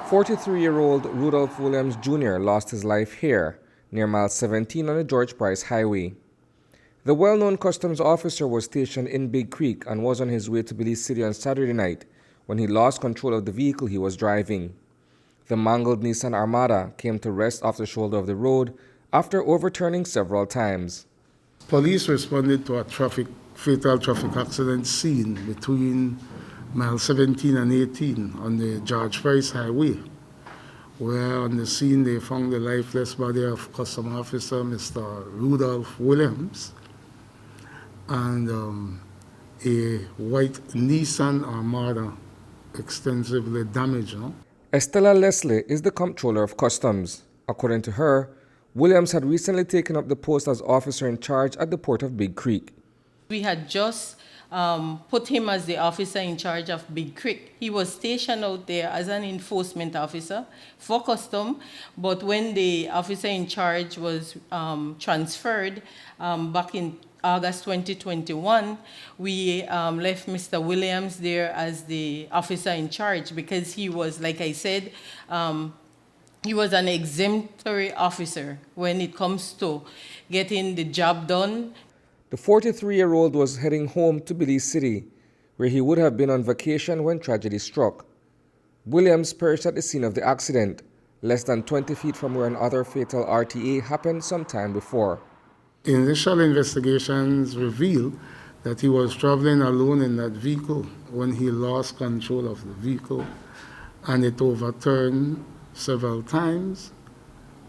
43-year-old Rudolph Williams Jr. lost his life here, near mile 17 on the George Price Highway. The well-known customs officer was stationed in Big Creek and was on his way to Belize City on Saturday night when he lost control of the vehicle he was driving. The mangled Nissan Armada came to rest off the shoulder of the road after overturning several times. Police responded to a fatal traffic accident scene between mile 17 and 18 on the George Price Highway, where on the scene they found the lifeless body of Customs Officer Mr. Rudolph Williams and a white Nissan Armada extensively damaged. Estella Leslie is the Comptroller of Customs. According to her, Williams had recently taken up the post as officer in charge at the port of Big Creek. We had just put him as the officer in charge of Big Creek. He was stationed out there as an enforcement officer for custom, but when the officer in charge was transferred back in August 2021, we left Mr. Williams there as the officer in charge because he was, like I said, he was an exemplary officer when it comes to getting the job done. The 43-year-old was heading home to Belize City, where he would have been on vacation when tragedy struck. Williams perished at the scene of the accident, less than 20 feet from where another fatal RTA happened some time before. Initial investigations revealed that he was traveling alone in that vehicle when he lost control of the vehicle and it overturned several times.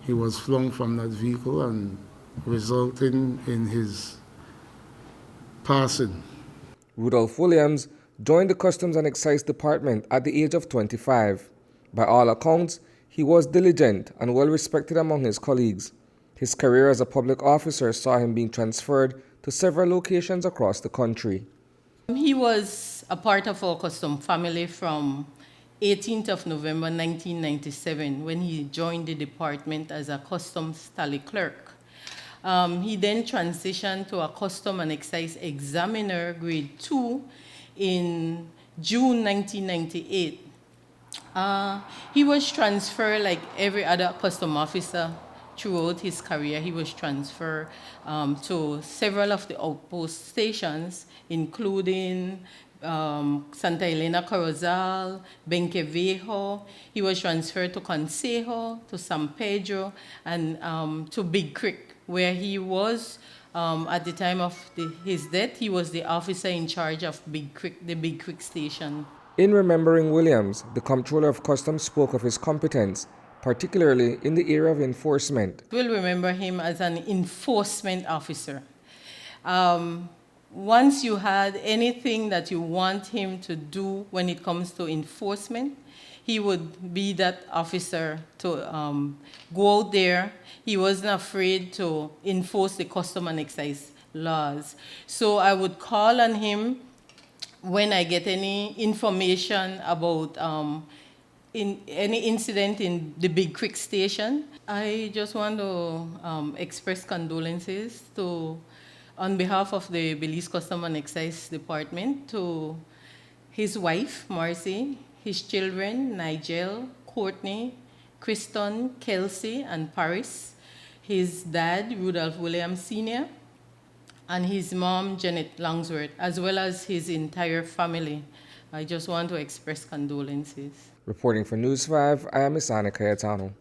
He was flung from that vehicle and resulting in his passing. Rudolph Williams joined the Customs and Excise Department at the age of 25. By all accounts, he was diligent and well respected among his colleagues. His career as a public officer saw him being transferred to several locations across the country. He was a part of our custom family from 18th of November 1997 when he joined the department as a customs tally clerk. He then transitioned to a custom and excise examiner grade 2 in June 1998. He was transferred like every other custom officer throughout his career. He was transferred to several of the outpost stations, including Santa Elena Corozal, Benquevejo. He was transferred to Consejo, to San Pedro, and to Big Creek, where he was, at the time of his death, he was the officer in charge of Big Creek, the Big Creek station. In remembering Williams, the Comptroller of Customs spoke of his competence, particularly in the area of enforcement. We'll remember him as an enforcement officer. Once you had anything that you want him to do when it comes to enforcement, he would be that officer to go out there. He wasn't afraid to enforce the custom and excise laws. So I would call on him when I get any information about in any incident in the Big Creek station. I just want to express condolences on behalf of the Belize Custom and Excise Department to his wife, Marcy, his children, Nigel, Courtney, Kristen, Kelsey, and Paris, his dad, Rudolph Williams Sr., and his mom, Janet Longsworth, as well as his entire family. I just want to express condolences. Reporting for News 5, I am Isani Cayetano.